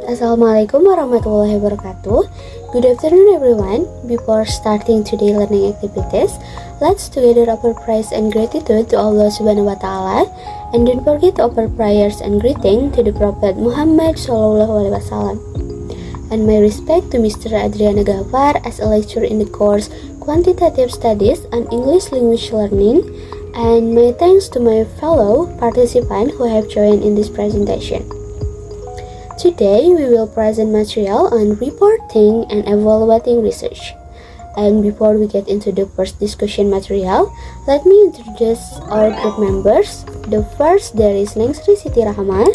Assalamualaikum warahmatullahi wabarakatuh. Good afternoon everyone. Before starting today's learning activities, let's together offer praise and gratitude to Allah Subhanahu wa Ta'ala, and don't forget to offer prayers and greeting to the Prophet Muhammad Sallallahu Alaihi Wasallam. And my respect to Mr. Adriana Gafar as a lecturer in the course Quantitative Studies and English Language Learning, and my thanks to my fellow participants who have joined in this presentation. Today we will present material on reporting and evaluating research. And before we get into the first discussion material, let me introduce our group members. The first there is Nengsri Siti Rahma,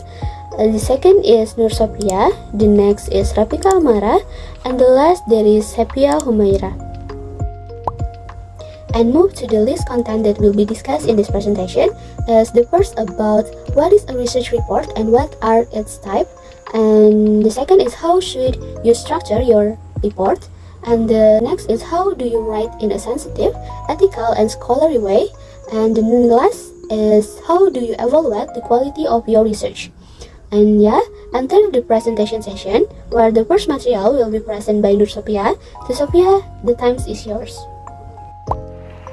the second is Nur Sophia, the next is Rafika Amara, and the last there is Hapia Humaira. And move to the list content that will be discussed in this presentation. As the first about what is a research report and what are its types, and the second is how should you structure your report, and the next is how do you write in a sensitive, ethical, and scholarly way, and the last is how do you evaluate the quality of your research. And enter the presentation session where the first material will be presented by Nur Sophia. So Sophia, the time is yours.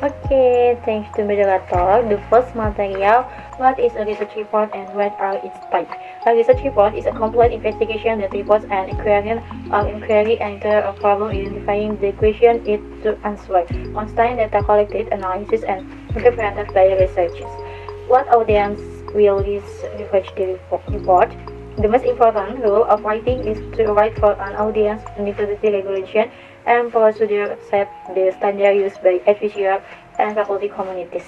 Okay, thanks to moderator. The first material, what is a research report and what are its types? A research report is a complete investigation that reports an inquiry into a problem, identifying the question it to answer, constant data collected, analysis, and interpreted by researchers. What audience will research the report? The most important rule of writing is to write for an audience. University regulation and procedure set the standard used by advisors and faculty communities.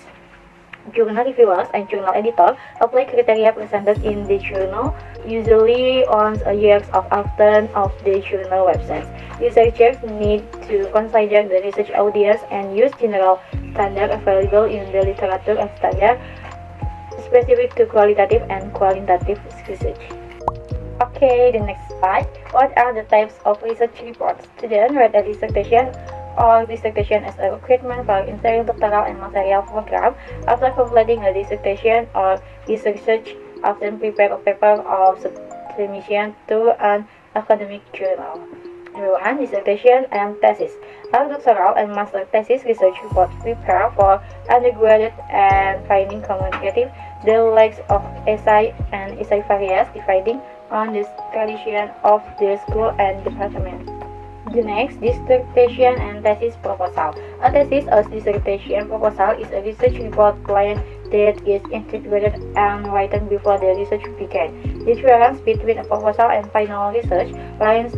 Journal reviewers and journal editors apply criteria presented in the journal, usually once a year of often of the journal websites. Researchers need to consider the research audience and use general standards available in the literature and standards specific to qualitative and quantitative research. Okay, the next slide. What are the types of research reports? Students write a dissertation or dissertation as a requirement for entering doctoral and master's program. After completing a dissertation or research, often prepare a paper of submission to an academic journal. Number 1. Dissertation and thesis. Our doctoral and master thesis research reports prepare for undergraduate and finding communicative. The legs of essay and essay varies depending on the tradition of the school and department. The next, dissertation and thesis proposal. A thesis or dissertation proposal is a research report plan that is integrated and written before the research begins. The difference between a proposal and final research lies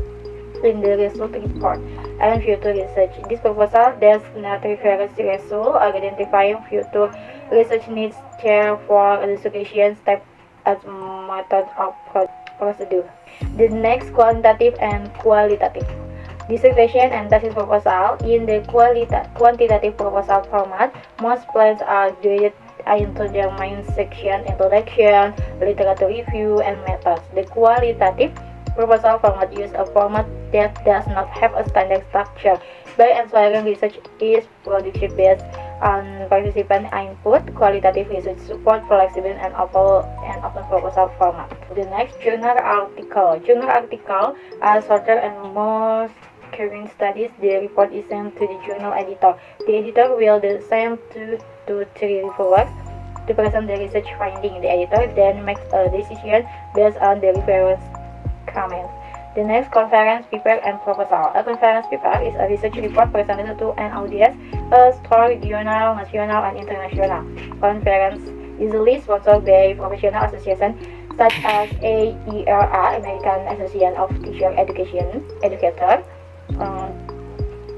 in the result report and future research. This proposal does not refer to result, identifying future research needs care for dissertation step as method of procedure. The next, quantitative and qualitative. Dissertation and thesis proposal. In the quantitative proposal format, most plans are divided into their main section: introduction, literature review, and methods. The qualitative proposal format uses a format that does not have a standard structure. By inspiring research is production based on participant input, qualitative research support flexible and open proposal format. The next, journal article. Journal article are shorter and more current studies. The report is sent to the journal editor. The editor will then send 2 to 3 reviewers to present the research finding. The editor then makes a decision based on the reviewers' comments. The next, conference paper and proposal. A conference paper is a research report presented to an audience, a regional, national, and international. Conference usually sponsored by professional associations such as AERA, American Association of Teacher Educator.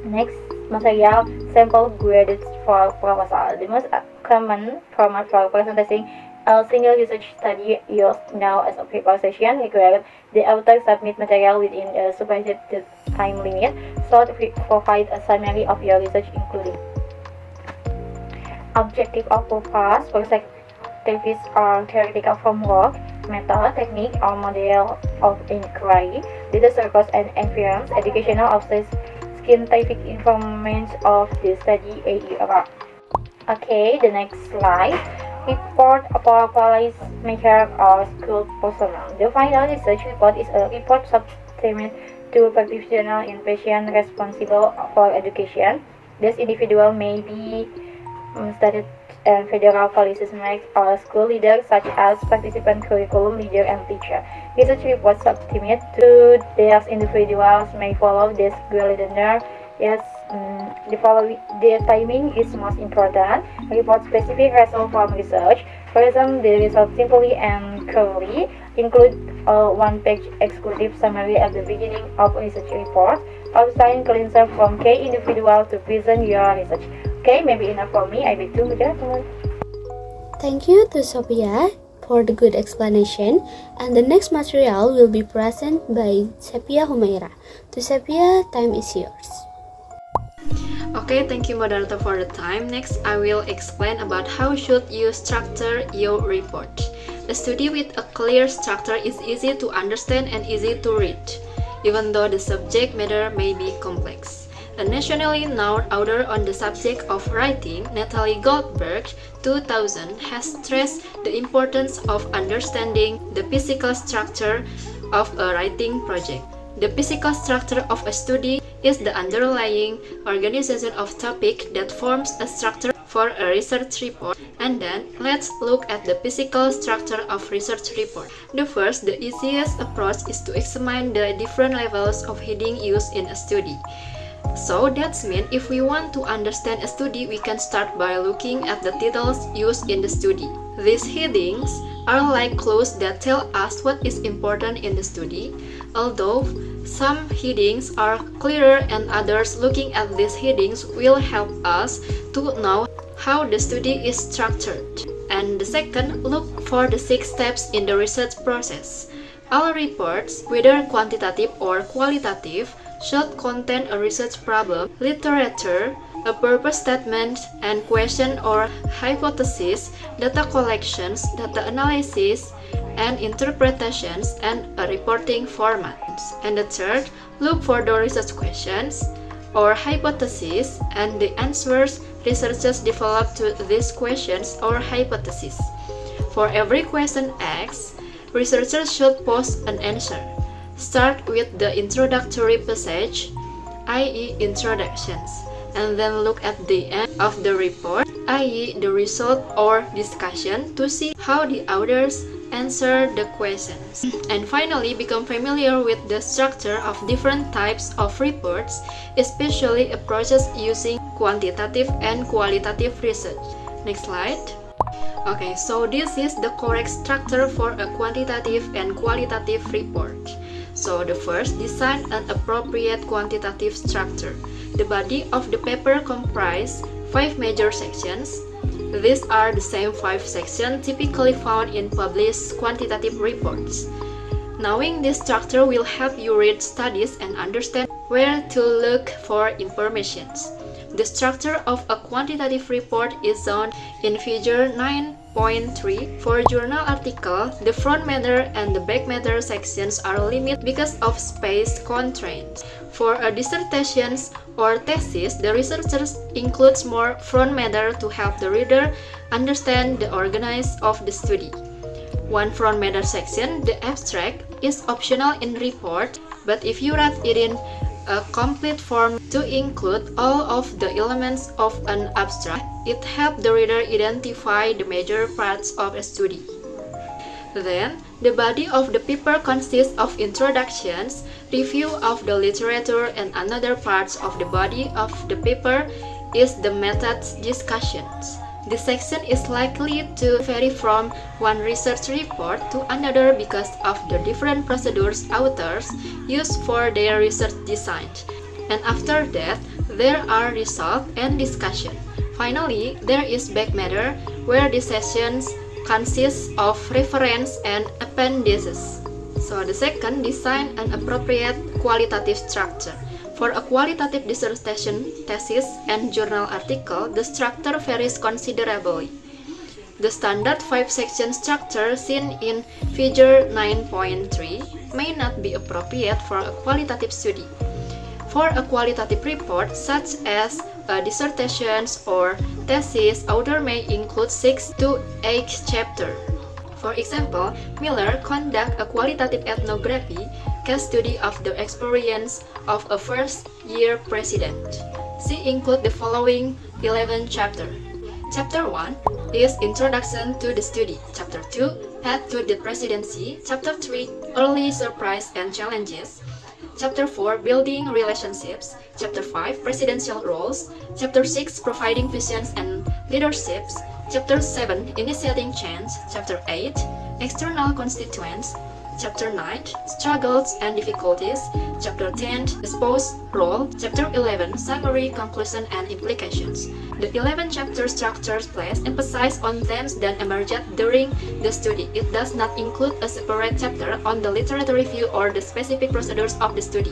Next, material sample graded for proposal. The most common format for presenting a single research study used now as a paper session requires the author submit material within a specified time limit, so to provide a summary of your research including objective of purpose, perspectives or theoretical framework, method, technique or model of inquiry, data sources and inference, educational of scientific information of the study AER. Okay, the next slide. report about policymaker or school personnel. The final research report is a report submitted to practitioners in patient responsible for education. This individual may be state and federal policymakers or school leaders such as participant curriculum leader and teacher. Research reports submitted to these individuals may follow this guideline. Yes, the timing is most important. Report specific results from research. For example, the results simply and clearly include a one-page exclusive summary at the beginning of research report. Outline cleanser from key individual to present your research. Okay, maybe enough for me. I will do that. Thank you to Sophia for the good explanation, and the next material will be present by Sepia Humaira. To Sepia, time is yours. Okay, thank you moderator for the time. Next, I will explain about how should you structure your report. A study with a clear structure is easy to understand and easy to read, even though the subject matter may be complex. A nationally known author on the subject of writing, Natalie Goldberg, 2000, has stressed the importance of understanding the physical structure of a writing project. The physical structure of a study is the underlying organization of topic that forms a structure for a research report. And then, let's look at the physical structure of research report. The easiest approach is to examine the different levels of heading used in a study. So that means if we want to understand a study, we can start by looking at the titles used in the study. These headings are like clues that tell us what is important in the study. Although some headings are clearer and others, looking at these headings will help us to know how the study is structured. And the second, look for the 6 steps in the research process. All reports, whether quantitative or qualitative, should contain a research problem, literature, a purpose statement, and question or hypothesis, data collections, data analysis, and interpretations, and a reporting format. And the third, look for the research questions or hypotheses and the answers researchers develop to these questions or hypotheses. For every question asked, researchers should pose an answer. Start with the introductory passage, i.e. introductions, and then look at the end of the report, i.e. the result or discussion, to see how the authors answer the questions. And finally, become familiar with the structure of different types of reports, especially approaches using quantitative and qualitative research. Next slide. Okay, so this is the correct structure for a quantitative and qualitative report. So the first, design an appropriate quantitative structure. The body of the paper comprises 5 major sections. These are the same 5 sections typically found in published quantitative reports. Knowing this structure will help you read studies and understand where to look for information. The structure of a quantitative report is shown in figure 9.3. For journal article, the front matter and the back matter sections are limited because of space constraints. For a dissertation or thesis, the researchers includes more front matter to help the reader understand the organization of the study. One front matter section, the abstract, is optional in report, but if you write it in a complete form to include all of the elements of an abstract, it helps the reader identify the major parts of a study. Then, the body of the paper consists of introductions, review of the literature, and another parts of the body of the paper is the methods discussions. This section is likely to vary from one research report to another because of the different procedures authors use for their research design. And after that, there are results and discussion. Finally, there is back matter, where the sessions consist of reference and appendices. So the second, design an appropriate qualitative structure. For a qualitative dissertation, thesis, and journal article, the structure varies considerably. The standard 5-section structure seen in figure 9.3 may not be appropriate for a qualitative study. For a qualitative report, such as a dissertation or thesis, author may include 6 to 8 chapters. For example, Miller conducted a qualitative ethnography case study of the experience of a first-year president. She includes the following 11 chapters. Chapter 1 is Introduction to the Study. Chapter 2, Path to the Presidency. Chapter 3, Early Surprise and Challenges. Chapter 4, Building Relationships. Chapter 5, Presidential Roles. Chapter 6, Providing Visions and Leaderships. Chapter 7, Initiating Change. Chapter 8, External Constituents. Chapter 9, Struggles and Difficulties. Chapter 10, The Spouse Role. Chapter 11, Summary, Conclusion and Implications. The 11 chapter structure place emphasis on themes that emerged during the study. It does not include a separate chapter on the literature review or the specific procedures of the study.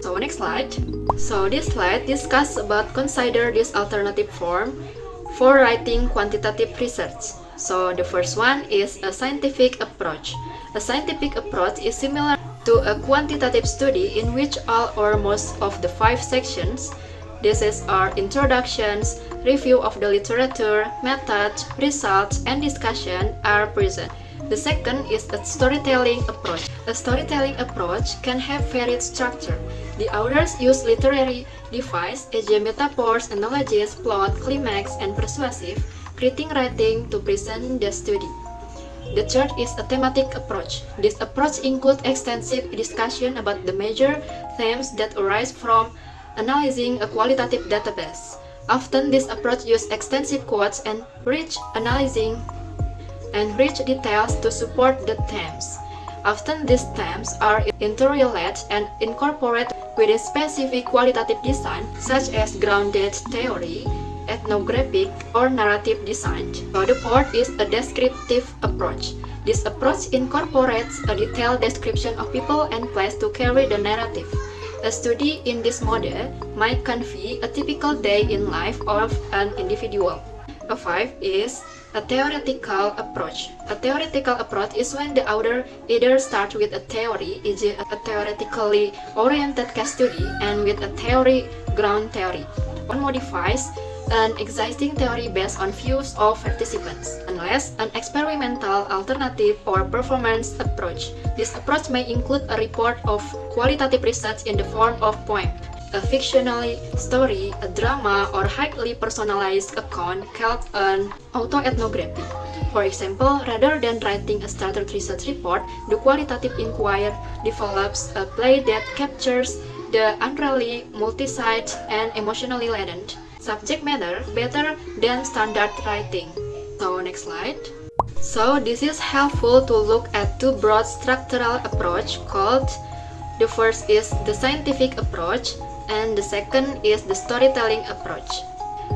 So next slide. So this slide discusses about consider this alternative form for writing quantitative research. So the first one is a scientific approach. A scientific approach is similar to a quantitative study in which all or most of the 5 sections, these are introductions, review of the literature, method, results, and discussion are present. The second is a storytelling approach. A storytelling approach can have varied structure. The authors use literary device, e.g. metaphors, analogies, plot, climax, and persuasive, creating writing to present the study. The third is a thematic approach. This approach includes extensive discussion about the major themes that arise from analyzing a qualitative database. Often this approach uses extensive quotes and rich analyzing and rich details to support the themes. Often these themes are interrelated and incorporated with a specific qualitative design such as grounded theory, ethnographic, or narrative design. So the fourth is a descriptive approach. This approach incorporates a detailed description of people and place to carry the narrative. A study in this model might convey a typical day in life of an individual. A fifth is a theoretical approach. A theoretical approach is when the author either starts with a theory, e.g. a theoretically oriented case study, and with a theory ground theory, or modifies an existing theory based on views of participants, unless an experimental, alternative, or performance approach. This approach may include a report of qualitative research in the form of poem, a fictional story, a drama, or highly personalized account called an autoethnography. For example, rather than writing a standard research report, the qualitative inquirer develops a play that captures the unreally multi-sided and emotionally laden subject matter better than standard writing. So next slide. So this is helpful to look at two broad structural approach called, the first is the scientific approach and the second is the storytelling approach.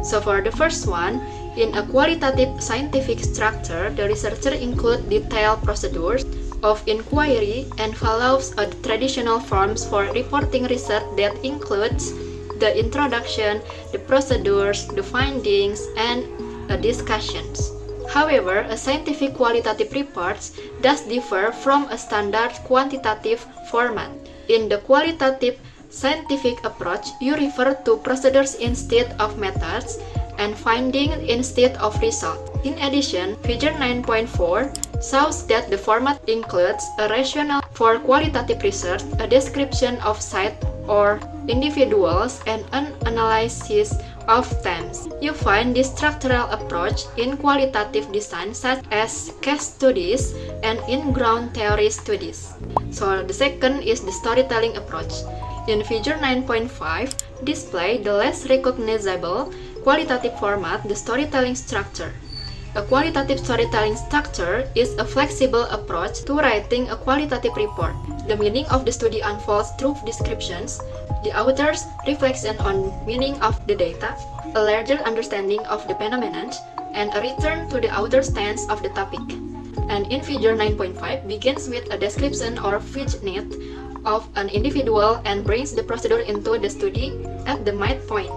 So for the first one, in a qualitative scientific structure, the researcher includes detailed procedures of inquiry and follows a traditional forms for reporting research that includes the introduction, the procedures, the findings, and discussions. However, a scientific qualitative report does differ from a standard quantitative format. In the qualitative scientific approach, you refer to procedures instead of methods and findings instead of results. In addition, Figure 9.4 shows that the format includes a rationale for qualitative research, a description of site or individuals, and an analysis of themes. You find this structural approach in qualitative design such as case studies and in ground theory studies. So the second is the storytelling approach. In Figure 9.5, display the less recognizable qualitative format, the storytelling structure. A qualitative storytelling structure is a flexible approach to writing a qualitative report. The meaning of the study unfolds through descriptions, the author's reflection on meaning of the data, a larger understanding of the phenomenon, and a return to the author's stance of the topic. And in Figure 9.5 begins with a description or vignette of an individual and brings the procedure into the study at the midpoint.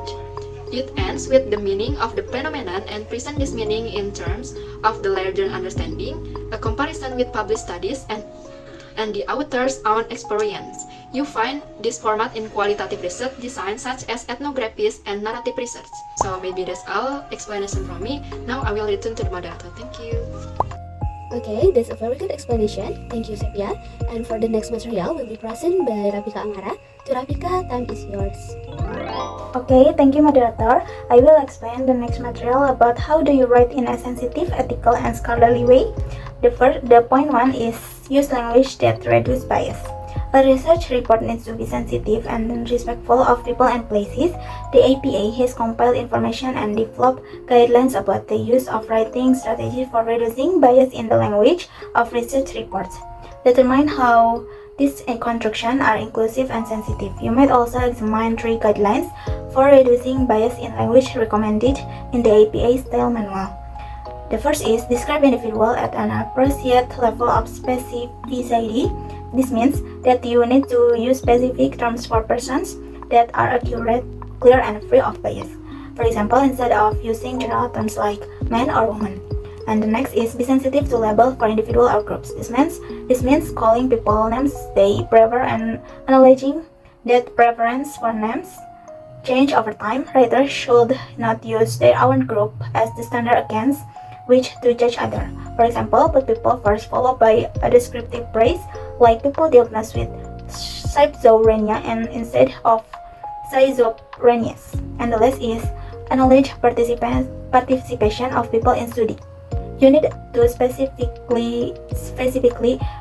It ends with the meaning of the phenomenon and presents this meaning in terms of the larger understanding, a comparison with published studies, and the author's own experience. You find this format in qualitative research design such as ethnographies and narrative research. So maybe that's all explanation from me. Now I will return to the moderator. Thank you. Okay, that's a very good explanation. Thank you, Sepia. And for the next material will be present by Rafika Angara. To Rafika, time is yours. Okay, thank you, moderator. I will explain the next material about how do you write in a sensitive, ethical, and scholarly way. The point one is use language that reduce bias. A research report needs to be sensitive and respectful of people and places. The APA has compiled information and developed guidelines about the use of writing strategies for reducing bias in the language of research reports. Determine how these constructions are inclusive and sensitive. You might also examine 3 guidelines for reducing bias in language recommended in the APA style manual. The first is describe individual at an appropriate level of specificity. This means that you need to use specific terms for persons that are accurate, clear, and free of bias. For example, instead of using general terms like man or woman. And the next is be sensitive to label for individual or groups. This means calling people names they prefer and acknowledging that preference for names change over time. Writers should not use their own group as the standard against which to judge other. For example, put people first followed by a descriptive phrase like people diagnosed with schizophrenia and instead of schizophrenias. And the last is acknowledge participation of people in study. You need to specifically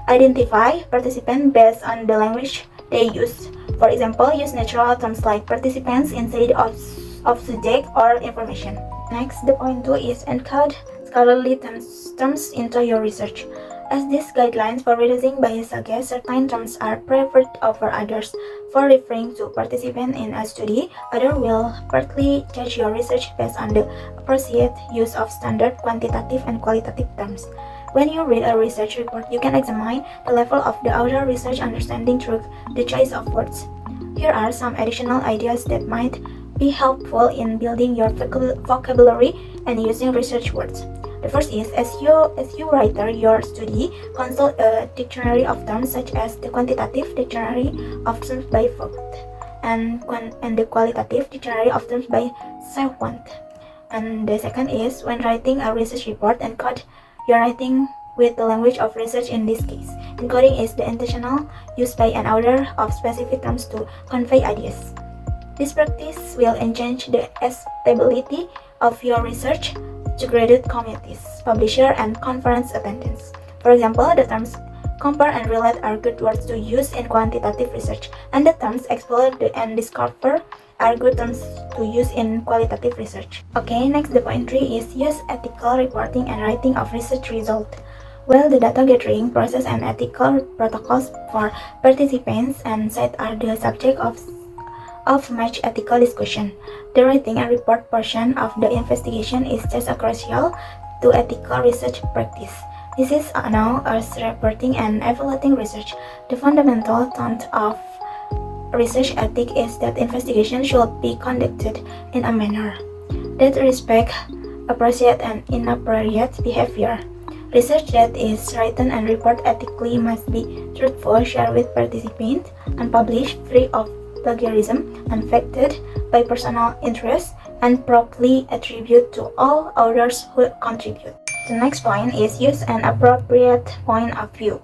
identify participants based on the language they use. For example, use natural terms like participants instead of subject or information. Next, the point 2 is encode scholarly terms into your research. As these guidelines for reducing bias suggest, certain terms are preferred over others. For referring to participants in a study, others will partly judge your research based on the appropriate use of standard quantitative and qualitative terms. When you read a research report, you can examine the level of the author research understanding through the choice of words. Here are some additional ideas that might be helpful in building your vocabulary and using research words. The first is, as you write your study, consult a dictionary of terms such as the quantitative dictionary of terms by Vogt and the qualitative dictionary of terms by Sawant. And the second is, when writing a research report, encode your writing with the language of research in this case. Encoding is the intentional use by an author of specific terms to convey ideas. This practice will enhance the stability of your research to graduate committees, publisher, and conference attendance. For example, the terms compare and relate are good words to use in quantitative research, and the terms explore and discover are good terms to use in qualitative research. Okay, next the point 3 is use ethical reporting and writing of research results. Well, the data gathering process and ethical protocols for participants and sites are the subject of much ethical discussion. The writing and report portion of the investigation is just as crucial to ethical research practice. This is known as reporting and evaluating research. The fundamental tenet of research ethics is that investigation should be conducted in a manner that respects appropriate and inappropriate behavior. Research that is written and reported ethically must be truthful, shared with participants, and published free of plagiarism, unaffected by personal interest, and properly attributed to all others who contribute. The next point is use an appropriate point of view.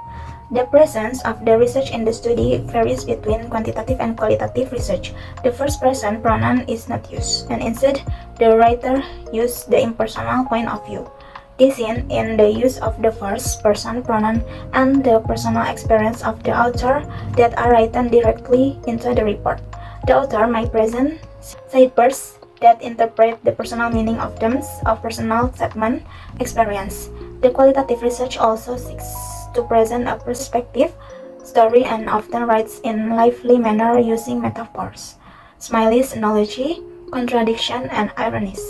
The presence of the research in the study varies between quantitative and qualitative research. The first person pronoun is not used, and instead the writer uses the impersonal point of view. This in the use of the first person pronoun and the personal experience of the author that are written directly into the report. The author may present sidebars that interpret the personal meaning of terms of personal statement experience. The qualitative research also seeks to present a perspective story and often writes in lively manner using metaphors, smileys, analogy, contradiction, and ironies.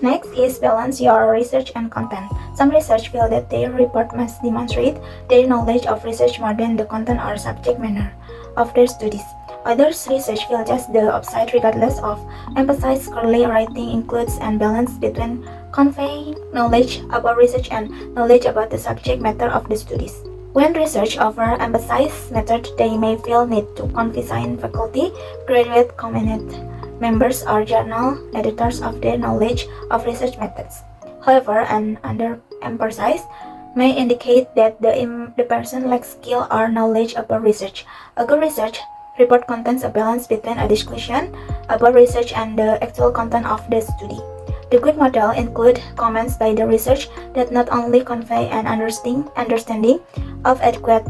Next is balance your research and content. Some research feel that their report must demonstrate their knowledge of research more than the content or subject matter of their studies. Others research feel just the opposite regardless of emphasize scholarly writing includes and balance between conveying knowledge about research and knowledge about the subject matter of the studies. When research overemphasizes method, they may feel need to convince faculty, graduate community members, or journal editors of their knowledge of research methods. However, an underemphasis may indicate that the person lacks skill or knowledge about research. A good research report contains a balance between a discussion about research and the actual content of the study. The good model include comments by the research that not only convey an understanding of adequate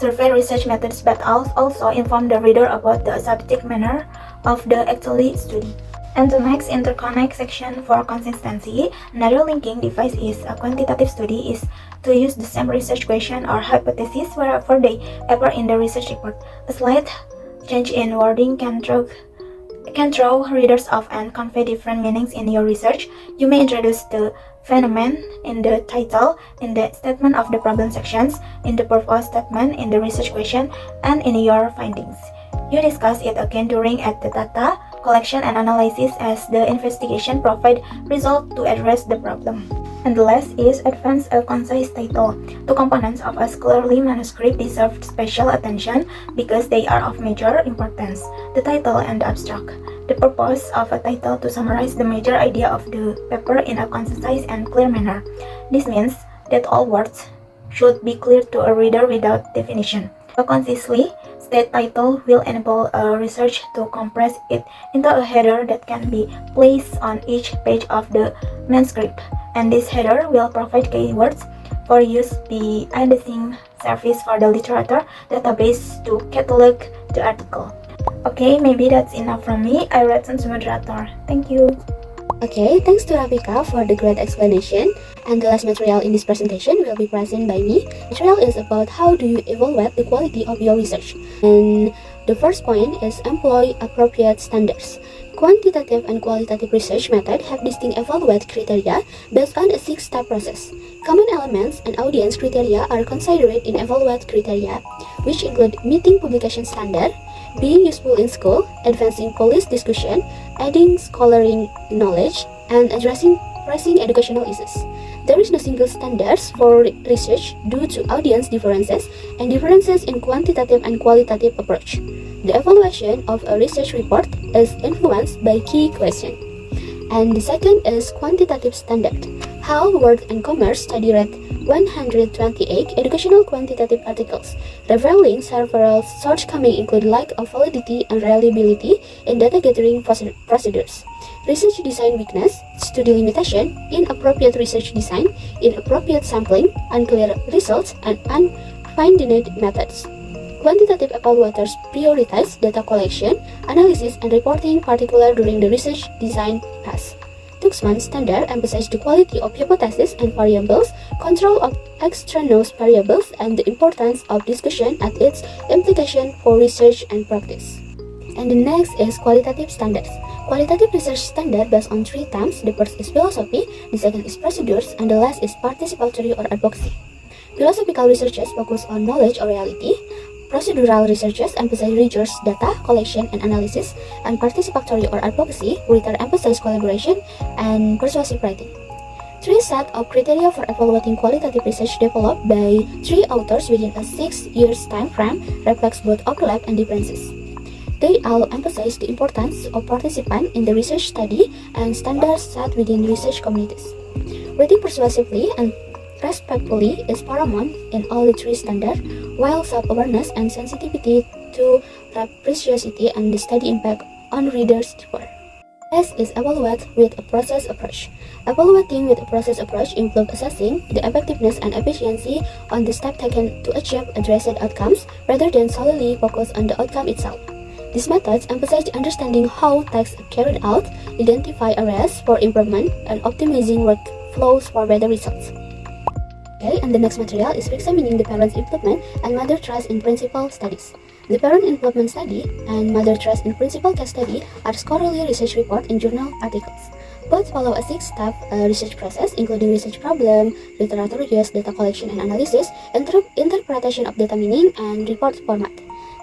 survey research methods but also inform the reader about the subject matter of the actually study. And the next interconnect section for consistency, another linking device is a quantitative study is to use the same research question or hypothesis wherever they appear in the research report. A slight change in wording can throw readers off and convey different meanings in your research. You may introduce the phenomenon in the title, in the statement of the problem sections, in the purpose statement, in the research question, and in your findings. You discuss it again during at the data collection and analysis as the investigation provide result to address the problem. And the last is advance a concise title. Two components of a scholarly manuscript deserve special attention because they are of major importance, the title and the abstract. The purpose of a title to summarize the major idea of the paper in a concise and clear manner. This means that all words should be clear to a reader without definition. A concisely stated title will enable a research to compress it into a header that can be placed on each page of the manuscript, and this header will provide keywords for use by indexing service for the literature database to catalog the article. Okay, maybe that's enough from me. I read some moderator. Thank you. Okay, thanks to Rafika for the great explanation. And the last material in this presentation will be present by me. Material is about how do you evaluate the quality of your research. And the first point is employ appropriate standards. Quantitative and qualitative research methods have distinct evaluate criteria based on a 6-step process. Common elements and audience criteria are considered in evaluate criteria, which include meeting publication standard, being useful in school, advancing policy discussion, adding scholarly knowledge, and addressing pressing educational issues. There is no single standards for research due to audience differences and differences in quantitative and qualitative approach. The evaluation of a research report is influenced by key questions. And the second is quantitative standard. How World and Commerce study read 128 educational quantitative articles, revealing several shortcomings include lack of validity and reliability in data gathering procedures, research design weakness, study limitation, inappropriate research design, inappropriate sampling, unclear results, and unfine-tuned methods. Quantitative evaluators prioritize data collection, analysis, and reporting, particularly during the research design phase. Tuxman standard emphasizes the quality of hypotheses and variables, control of extraneous variables, and the importance of discussion at its implication for research and practice. And the next is qualitative standards. Qualitative research standard based on 3 themes. The first is philosophy, the second is procedures, and the last is participatory or advocacy. Philosophical researches focus on knowledge or reality. Procedural researches emphasize rigorous data collection and analysis, and participatory or advocacy rather emphasize collaboration and persuasive writing. 3 sets of criteria for evaluating qualitative research developed by 3 authors within a 6 years time frame reflects both overlap and differences. They all emphasize the importance of participants in the research study and standards set within research communities. Writing persuasively and respectfully is paramount in all the 3 standards, while self-awareness and sensitivity to preciosity and the study impact on readers differ. S is evaluate with a process approach. Evaluating with a process approach includes assessing the effectiveness and efficiency on the step taken to achieve addressed outcomes rather than solely focus on the outcome itself. These methods emphasize the understanding how tasks are carried out, identify areas for improvement, and optimizing workflows for better results. Okay, and the next material is examining the parents' involvement and mother trust in principal studies. The parent involvement study and mother trust in principal case study are scholarly research reports in journal articles. Both follow a 6-step research process, including research problem, literature use, data collection and analysis, interpretation of data meaning, and report format.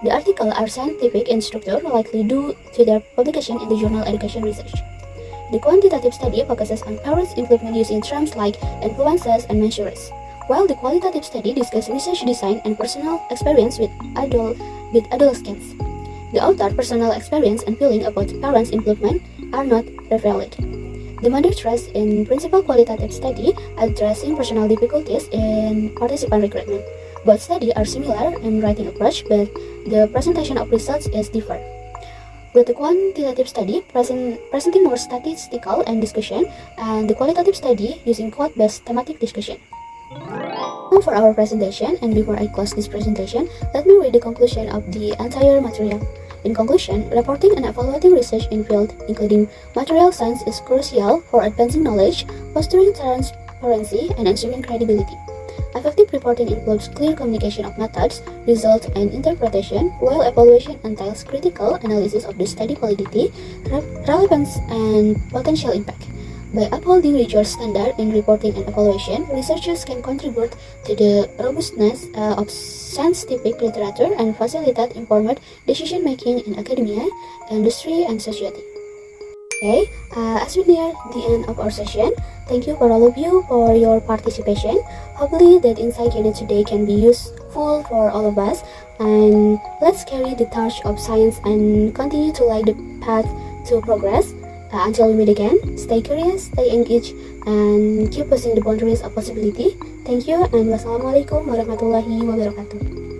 The articles are scientific in structure, likely due to their publication in the journal Education Research. The quantitative study focuses on parents' involvement using terms like influences and measures, while the qualitative study discusses research design and personal experience with adolescents. The author's personal experience and feeling about parents' improvement are not prevalent. The mother trusts in principal qualitative study addressing personal difficulties in participant recruitment. Both studies are similar in writing approach, but the presentation of results is different. With the quantitative study presenting more statistical and discussion, and the qualitative study using quote-based thematic discussion. Now for our presentation, and before I close this presentation, let me read the conclusion of the entire material. In conclusion, reporting and evaluating research in field, including material science, is crucial for advancing knowledge, fostering transparency, and ensuring credibility. Effective reporting includes clear communication of methods, results, and interpretation, while evaluation entails critical analysis of the study validity, relevance, and potential impact. By upholding rigorous standards in reporting and evaluation, researchers can contribute to the robustness of scientific literature and facilitate informed decision-making in academia, industry, and society. Okay, as we near the end of our session, thank you for all of you for your participation. Hopefully that insight gained today can be useful for all of us, and let's carry the torch of science and continue to light the path to progress. Until we meet again, stay curious, stay engaged, and keep pushing the boundaries of possibility. Thank you, and wassalamualaikum warahmatullahi wabarakatuh.